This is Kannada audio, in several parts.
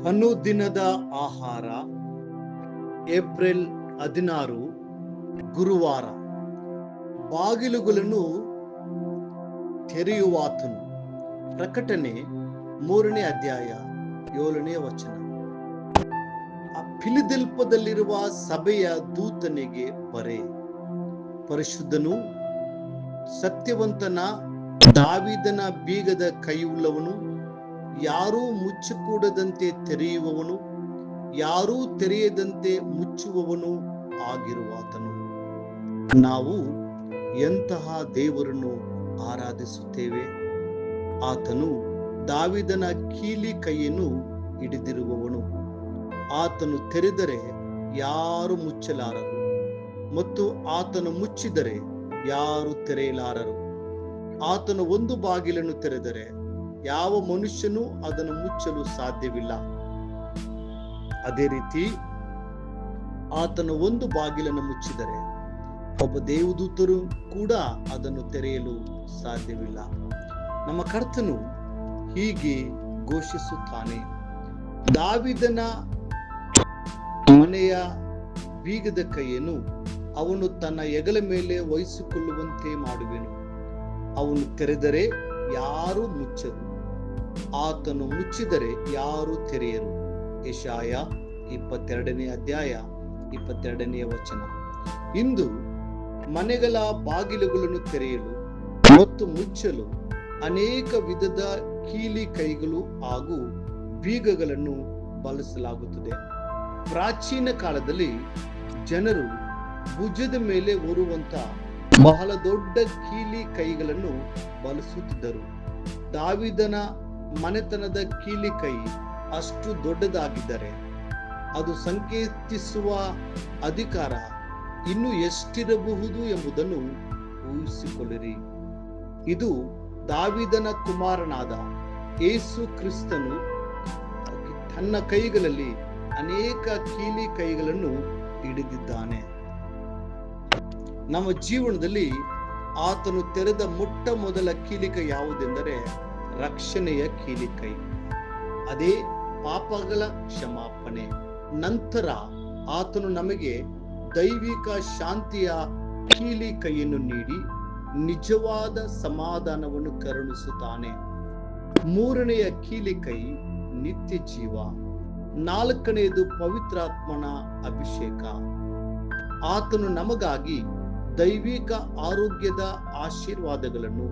ಅನುದಿನದ ಆಹಾರ, ಏಪ್ರಿಲ್ 16, ಗುರುವಾರ. ಬಾಗಿಲುಗಳನ್ನು ತೆರೆಯುವಾತನು. ಪ್ರಕಟಣೆ 3ನೇ ಅಧ್ಯಾಯ 7ನೇ ವಚನ. ಫಿಲದೆಲ್ಫಿಯದಲ್ಲಿರುವ ಸಭೆಯ ದೂತನಿಗೆ ಬರೆ. ಪರಿಶುದ್ಧನು, ಸತ್ಯವಂತನ, ದಾವೀದನ ಬೀಗದ ಕೈಯುಳ್ಳವನು, ಯಾರೂ ಮುಚ್ಚಕೂಡದಂತೆ ತೆರೆಯುವವನು, ಯಾರೂ ತೆರೆಯದಂತೆ ಮುಚ್ಚುವವನು ಆಗಿರುವಾತನು. ನಾವು ಎಂತಹ ದೇವರನ್ನು ಆರಾಧಿಸುತ್ತೇವೆ. ಆತನು ದಾವೀದನ ಕೀಲಿ ಕೈಯನ್ನು ಹಿಡಿದಿರುವವನು. ಆತನು ತೆರೆದರೆ ಯಾರು ಮುಚ್ಚಲಾರರು, ಮತ್ತು ಆತನು ಮುಚ್ಚಿದರೆ ಯಾರು ತೆರೆಯಲಾರರು. ಆತನು ಒಂದು ಬಾಗಿಲನ್ನು ತೆರೆದರೆ ಯಾವ ಮನುಷ್ಯನೂ ಅದನ್ನು ಮುಚ್ಚಲು ಸಾಧ್ಯವಿಲ್ಲ. ಅದೇ ರೀತಿ ಆತನು ಒಂದು ಬಾಗಿಲನ್ನು ಮುಚ್ಚಿದರೆ ಒಬ್ಬ ದೇವದೂತರು ಕೂಡ ಅದನ್ನು ತೆರೆಯಲು ಸಾಧ್ಯವಿಲ್ಲ. ನಮ್ಮ ಕರ್ತನು ಹೀಗೆ ಘೋಷಿಸುತ್ತಾನೆ: ದಾವೀದನ ಮನೆಯ ಬೀಗದ ಕೈಯನ್ನು ಅವನು ತನ್ನ ಹೆಗಲ ಮೇಲೆ ವಹಿಸಿಕೊಳ್ಳುವಂತೆ ಮಾಡುವೆನು. ಅವನು ತೆರೆದರೆ ಯಾರು ಮುಚ್ಚರು, ಆತನು ಮುಚ್ಚಿದರೆ ಯಾರು ತೆರೆಯರು. ಯೆಶಾಯ 22ನೇ ಅಧ್ಯಾಯ 22ನೇ ವಚನ. ಇಂದು ಮನೆಗಳ ಬಾಗಿಲುಗಳನ್ನು ತೆರೆಯಲು ಮತ್ತು ಮುಚ್ಚಲು ಅನೇಕ ವಿಧದ ಕೀಲಿ ಕೈಗಳು ಹಾಗೂ ಬೀಗಗಳನ್ನು ಬಳಸಲಾಗುತ್ತದೆ. ಪ್ರಾಚೀನ ಕಾಲದಲ್ಲಿ ಜನರು ಭುಜದ ಮೇಲೆ ಹೊರುವಂತ ಬಹಳ ದೊಡ್ಡ ಕೀಲಿ ಕೈಗಳನ್ನು ಬಳಸುತ್ತಿದ್ದರು. ದಾವೀದನ ಮನೆತನದ ಕೀಲಿ ಕೈ ಅಷ್ಟು ದೊಡ್ಡದಾಗಿದ್ದರೆ ಅದು ಸಂಕೇತಿಸುವ ಅಧಿಕಾರ ಇನ್ನು ಎಷ್ಟಿರಬಹುದು ಎಂಬುದನ್ನು ಊಹಿಸಿಕೊಳ್ಳಿರಿ. ಇದು ದಾವೀದನ ಕುಮಾರನಾದ ಯೇಸು ಕ್ರಿಸ್ತನು ತನ್ನ ಕೈಗಳಲ್ಲಿ ಅನೇಕ ಕೀಲಿ ಕೈಗಳನ್ನು ಹಿಡಿದಿದ್ದಾನೆ. ನಮ್ಮ ಜೀವನದಲ್ಲಿ ಆತನು ತೆರೆದ ಮೊಟ್ಟ ಮೊದಲ ಕೀಲಿಕೈ ಯಾವುದೆಂದರೆ ರಕ್ಷಣೆಯ ಕೀಲಿಕೈ. ಅದೇ ಪಾಪಗಳ ಕ್ಷಮಾಪಣೆ. ನಂತರ ಆತನು ನಮಗೆ ದೈವಿಕ ಶಾಂತಿಯ ಕೀಲಿ ಕೈಯನ್ನು ನೀಡಿ ನಿಜವಾದ ಸಮಾಧಾನವನ್ನು ಕರುಣಿಸುತ್ತಾನೆ. 3ನೆಯ ಕೀಲಿಕೈ ನಿತ್ಯ ಜೀವ. 4ನೇದು ಪವಿತ್ರಾತ್ಮನ ಅಭಿಷೇಕ. ಆತನು ನಮಗಾಗಿ ದೈವಿಕ ಆರೋಗ್ಯದ ಆಶೀರ್ವಾದಗಳನ್ನು,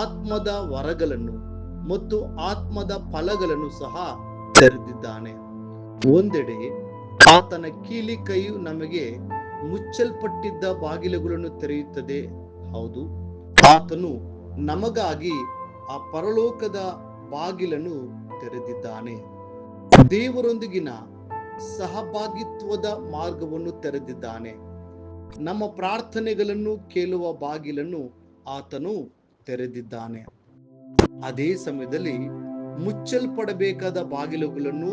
ಆತ್ಮದ ವರಗಳನ್ನು ಮತ್ತು ಆತ್ಮದ ಫಲಗಳನ್ನು ಸಹ ತೆರೆದಿದ್ದಾನೆ. ಒಂದೆಡೆ ಆತನ ಕೀಲಿ ಕೈಯು ನಮಗೆ ಮುಚ್ಚಲ್ಪಟ್ಟಿದ್ದ ಬಾಗಿಲುಗಳನ್ನು ತೆರೆಯುತ್ತದೆ. ಹೌದು, ಆತನು ನಮಗಾಗಿ ಆ ಪರಲೋಕದ ಬಾಗಿಲನ್ನು ತೆರೆದಿದ್ದಾನೆ. ದೇವರೊಂದಿಗಿನ ಸಹಭಾಗಿತ್ವದ ಮಾರ್ಗವನ್ನು ತೆರೆದಿದ್ದಾನೆ. ನಮ್ಮ ಪ್ರಾರ್ಥನೆಗಳನ್ನು ಕೇಳುವ ಬಾಗಿಲನ್ನು ಆತನು ತೆರೆದಿದ್ದಾನೆ. ಅದೇ ಸಮಯದಲ್ಲಿ ಮುಚ್ಚಲ್ಪಡಬೇಕಾದ ಬಾಗಿಲುಗಳನ್ನು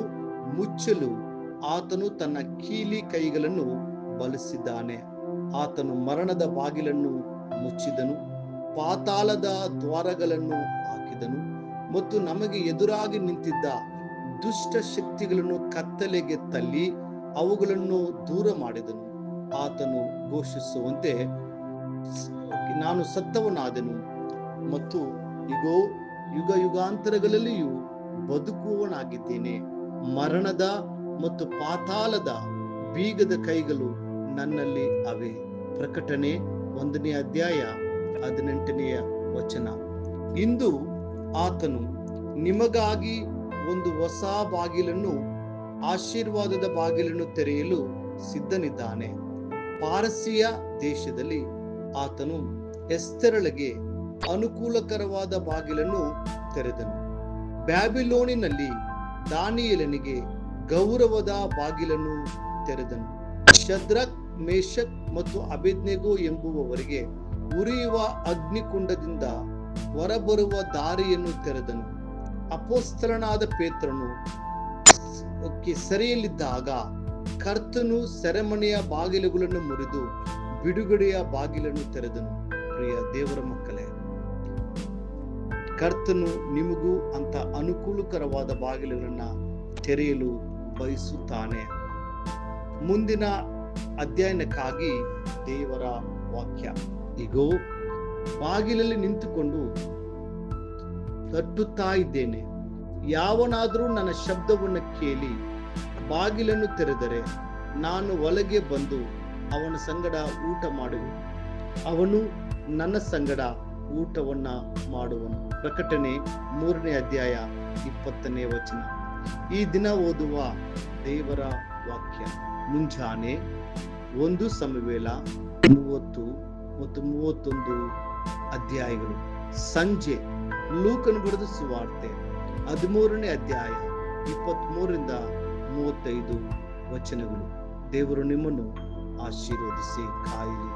ಮುಚ್ಚಲು ಆತನು ತನ್ನ ಕೀಲಿ ಕೈಗಳನ್ನು ಬಳಸಿದ್ದಾನೆ. ಆತನು ಮರಣದ ಬಾಗಿಲನ್ನು ಮುಚ್ಚಿದನು, ಪಾತಾಳದ ದ್ವಾರಗಳನ್ನು ಹಾಕಿದನು ಮತ್ತು ನಮಗೆ ಎದುರಾಗಿ ನಿಂತಿದ್ದ ದುಷ್ಟ ಶಕ್ತಿಗಳನ್ನು ಕತ್ತಲೆಗೆ ತಳ್ಳಿ ಅವುಗಳನ್ನು ದೂರ ಮಾಡಿದನು. ಆತನು ಘೋಷಿಸುವಂತೆ, ನಾನು ಸತ್ತವನಾದೆನು ಮತ್ತು ಇಗೋ ಯುಗ ಯುಗಾಂತರಗಳಲ್ಲಿಯೂ ಬದುಕುವವನಾಗಿದ್ದೇನೆ. ಮರಣದ ಮತ್ತು ಪಾತಾಳದ ಬೀಗದ ಕೈಗಳು ನನ್ನಲ್ಲಿ ಅವೆ. ಪ್ರಕಟಣೆ 1ನೇ ಅಧ್ಯಾಯ 18ನೇ ವಚನ. ಇಂದು ಆತನು ನಿಮಗಾಗಿ ಒಂದು ಹೊಸ ಬಾಗಿಲನ್ನು, ಆಶೀರ್ವಾದದ ಬಾಗಿಲನ್ನು ತೆರೆಯಲು ಸಿದ್ಧನಿದ್ದಾನೆ. ಪಾರಸಿಯ ದೇಶದಲ್ಲಿ ಆತನು ಎಸ್ತೇರಳಿಗೆ ಅನುಕೂಲಕರವಾದ ಬಾಗಿಲನ್ನು ತೆರೆದನು. ಬ್ಯಾಬಿಲೋನಿನಲ್ಲಿ ದಾನಿಯೇಲನಿಗೆ ಗೌರವದ ಬಾಗಿಲನ್ನು ತೆರೆದನು. ಶದ್ರಕ್, ಮೇಷಕ್ ಮತ್ತು ಅಬೇದ್ನೆಗೋ ಎಂಬುವವರಿಗೆ ಉರಿಯುವ ಅಗ್ನಿಕುಂಡದಿಂದ ಹೊರಬರುವ ದಾರಿಯನ್ನು ತೆರೆದನು. ಅಪೊಸ್ತಲನಾದ ಪೇತ್ರನು ಸೆರೆಯಲ್ಲಿದ್ದಾಗ ಕರ್ತನು ಸೆರೆಮನೆಯ ಬಾಗಿಲುಗಳನ್ನು ಮುರಿದು ಬಿಡುಗಡೆಯ ಬಾಗಿಲನ್ನು ತೆರೆದನು. ಪ್ರಿಯ ದೇವರ ಮಕ್ಕಳೇ, ಕರ್ತನು ನಿಮಗೂ ಅಂತ ಅನುಕೂಲಕರವಾದ ಬಾಗಿಲುಗಳನ್ನ ತೆರೆಯಲು ಬಯಸುತ್ತಾನೆ. ಮುಂದಿನ ಅಧ್ಯಯನಕ್ಕಾಗಿ ದೇವರ ವಾಕ್ಯ. ಇಗೋ, ಬಾಗಿಲಲ್ಲಿ ನಿಂತುಕೊಂಡು ತಟ್ಟುತ್ತಾ ಇದ್ದೇನೆ. ಯಾವನಾದರೂ ನನ್ನ ಶಬ್ದವನ್ನು ಕೇಳಿ ಬಾಗಿಲನ್ನು ತೆರೆದರೆ ನಾನು ಒಳಗೆ ಬಂದು ಅವನ ಸಂಗಡ ಊಟ ಮಾಡುವೆ, ಅವನು ನನ್ನ ಸಂಗಡ ಊಟವನ್ನ ಮಾಡುವನು. ಪ್ರಕಟಣೆ 3ನೇ ಅಧ್ಯಾಯ 20ನೇ ವಚನ. ಈ ದಿನ ಓದುವ ದೇವರ ವಾಕ್ಯ ಮುಂಜಾನೆ 1 ಸಮುವೇಲ 30 ಮತ್ತು 31 ಅಧ್ಯಾಯಗಳು. ಸಂಜೆ ಲೂಕನು ಬರೆದ ಸುವಾರ್ತೆ 13ನೇ ಅಧ್ಯಾಯ 23ರಿಂದ 35 ವಚನಗಳು. ದೇವರು ನಿಮ್ಮನ್ನು ಆಶೀರ್ವದಿಸಿ ಕಾಯಲಿ.